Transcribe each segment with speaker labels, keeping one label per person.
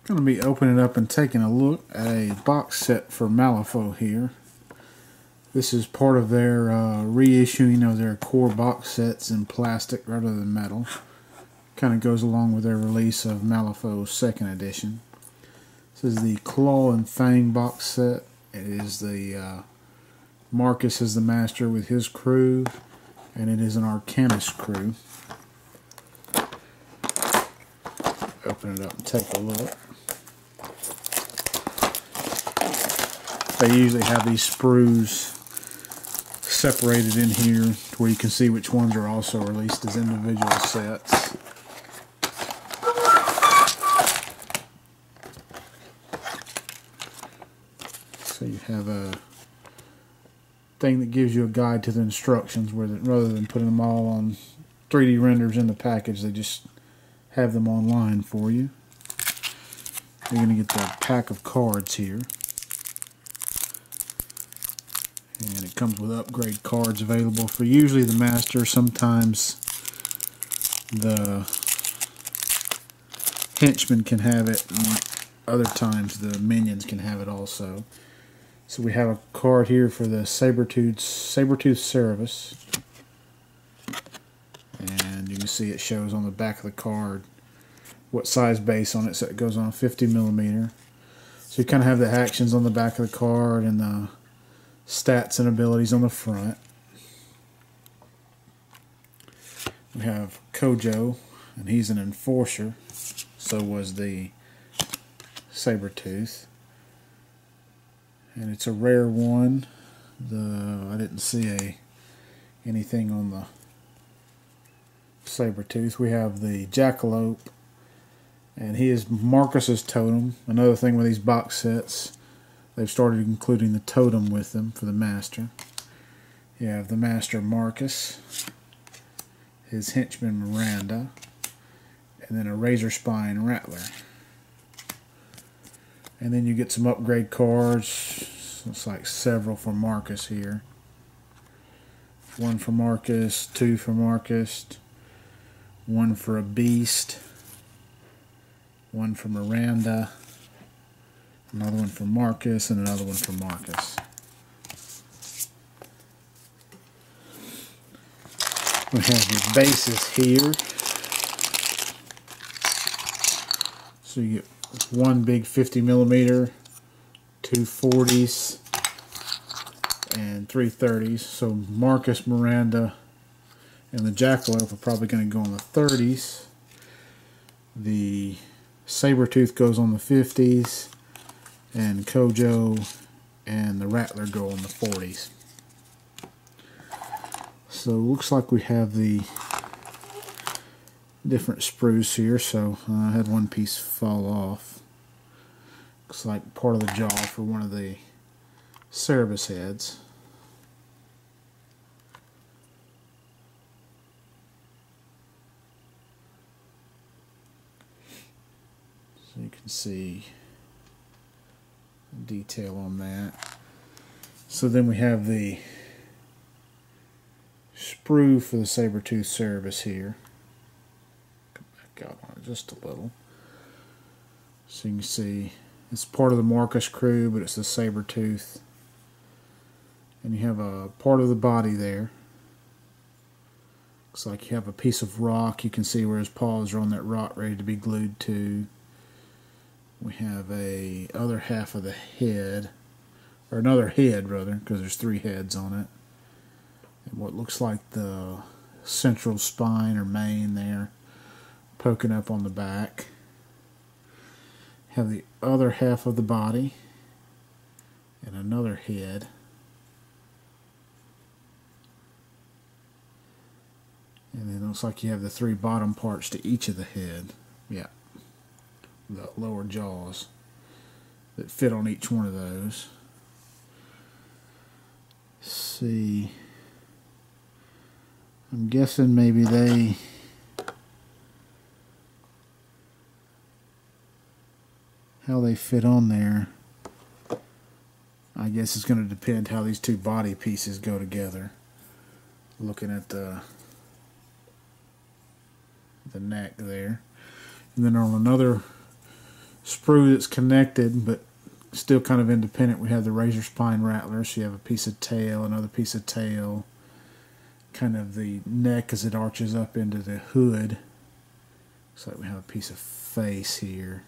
Speaker 1: Going to be opening up and taking a look at a box set for Malifaux here. This is part of their reissuing of their core box sets in plastic rather than metal. Kind of goes along with their release of Malifaux 2nd edition. This is the Claw and Fang box set. It is the Marcus is the master with his crew, and it is an Arcanist crew. Open it up and take a look. They usually have these sprues separated in here to where you can see which ones are also released as individual sets. So you have a thing that gives you a guide to the instructions, where rather than putting them all on 3D renders in the package, they just have them online for you. You're going to get the pack of cards here. And it comes with upgrade cards available for usually the master. Sometimes the henchmen can have it, and other times the minions can have it also. So we have a card here for the Saber-Tooth Cerebus. And you can see it shows on the back of the card what size base on it, so it goes on 50mm. So you kind of have the actions on the back of the card and the stats and abilities on the front. We have Kojo, and he's an enforcer. So was the Saber-Tooth. And it's a rare one. I didn't see anything on the Saber-Tooth. We have the Jackalope, and he is Marcus's totem. Another thing with these box sets, they've started including the totem with them for the master. You have the master Marcus, his henchman Miranda, and then a Razor Spine Rattler. And then you get some upgrade cards. Looks like several for Marcus here. One for Marcus, two for Marcus, one for a Beast, one for Miranda, another one for Marcus, and another one for Marcus. We have the bases here. So you get one big 50mm, two 40s, and three 30s. So Marcus, Miranda, and the Jackalope are probably going to go on the 30s. The Saber-Tooth goes on the 50s, and Kojo and the Rattler go on the 40s. So it looks like we have the different sprues here. So I had one piece fall off. Looks like part of the jaw for one of the Cerebus heads. So you can see detail on that. So then we have the sprue for the Saber-Tooth Cerebus here. Come back out on it just a little. So you can see it's part of the Marcus crew, but it's the Saber-Tooth. And you have a part of the body there. Looks like you have a piece of rock. You can see where his paws are on that rock ready to be glued to. We have a other half of the head, or another head rather, because there's three heads on it. And what looks like the central spine or mane there, poking up on the back. Have the other half of the body, and another head. And then it looks like you have the three bottom parts to each of the head. Yeah. The lower jaws that fit on each one of those. Let's see. I'm guessing maybe how they fit on there. I guess it's going to depend how these two body pieces go together. Looking at the neck there. And then on another sprue that's connected but still kind of independent. We have the razor spine rattler, so you have a piece of tail, another piece of tail, kind of the neck as it arches up into the hood. Looks like we have a piece of face here.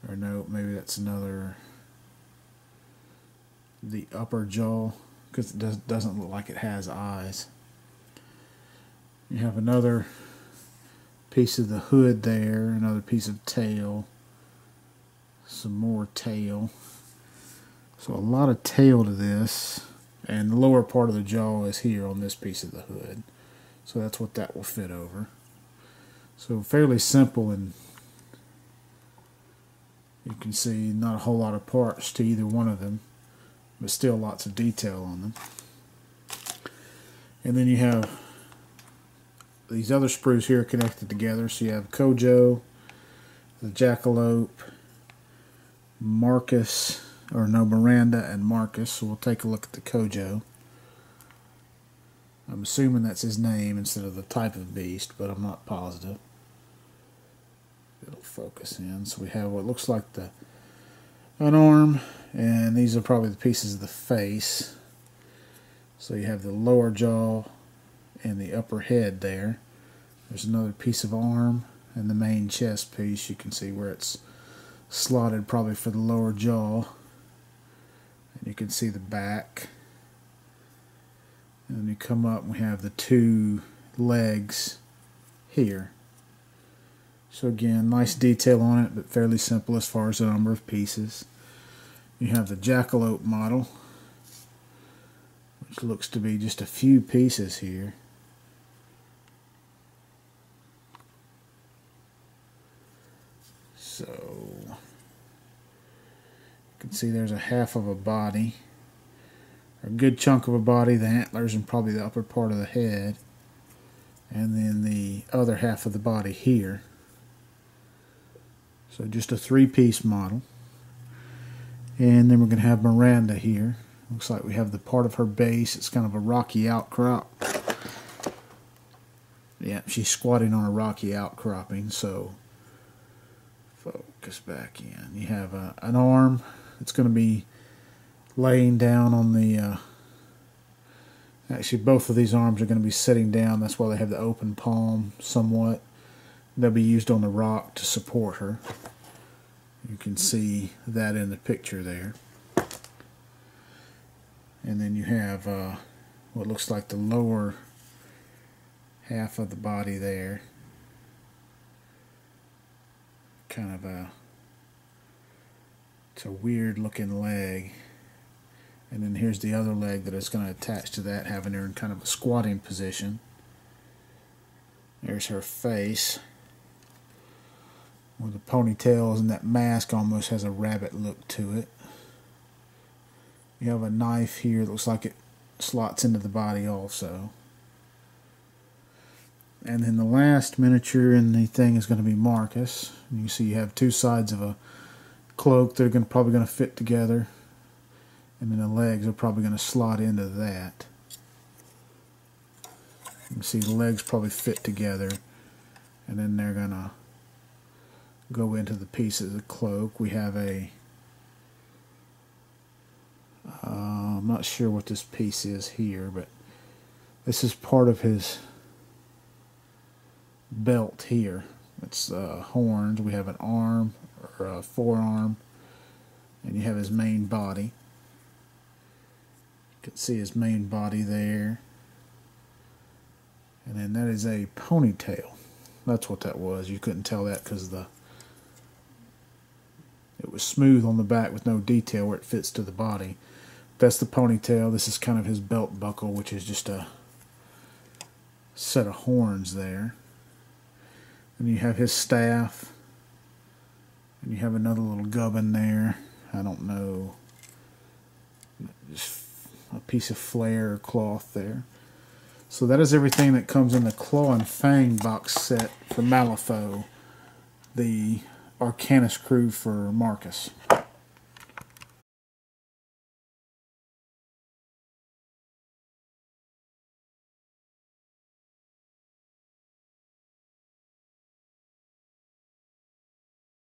Speaker 1: Or no, maybe that's another, the upper jaw, because it doesn't look like it has eyes. You have another piece of the hood there, another piece of tail, some more tail. So a lot of tail to this, and the lower part of the jaw is here on this piece of the hood. So that's what that will fit over. So fairly simple, and you can see not a whole lot of parts to either one of them, but still lots of detail on them. And then you have these other sprues here connected together. So you have Kojo, the Jackalope, Marcus, or no, Miranda and Marcus. So we'll take a look at the Kojo. I'm assuming that's his name instead of the type of beast, but I'm not positive. It'll focus in. So we have what looks like an arm, and these are probably the pieces of the face. So you have the lower jaw and the upper head there. There's another piece of arm and the main chest piece. You can see where it's slotted probably for the lower jaw. And you can see the back. And then you come up and we have the two legs here. So again, nice detail on it, but fairly simple as far as the number of pieces. You have the Jackalope model, which looks to be just a few pieces here. So you can see there's a half of a body, or a good chunk of a body, the antlers and probably the upper part of the head, and then the other half of the body here. So just a three-piece model. And then we're going to have Miranda here. Looks like we have the part of her base. It's kind of a rocky outcrop. Yeah, she's squatting on a rocky outcropping. So focus back in. You have an arm. It's going to be laying down on the... actually, both of these arms are going to be sitting down. That's why they have the open palm somewhat. They'll be used on the rock to support her. You can see that in the picture there. And then you have what looks like the lower half of the body there. Kind of it's a weird looking leg. And then here's the other leg that is going to attach to that, having her in kind of a squatting position. There's her face, with the ponytails, and that mask almost has a rabbit look to it. You have a knife here that looks like it slots into the body also. And then the last miniature in the thing is going to be Marcus. And you see you have two sides of a cloak that are probably going to fit together. And then the legs are probably going to slot into that. You can see the legs probably fit together. And then they're going to go into the piece of the cloak. We have I'm not sure what this piece is here, but this is part of his belt here. It's horns. We have an arm, or a forearm, and you have his main body. You can see his main body there. And then that is a ponytail. That's what that was. You couldn't tell that because it was smooth on the back with no detail where it fits to the body. That's the ponytail. This is kind of his belt buckle, which is just a set of horns there. And you have his staff. And you have another little gubbin there. I don't know. Just a piece of flare or cloth there. So that is everything that comes in the Claw and Fang box set for Malifaux, the Arcanus crew for Marcus.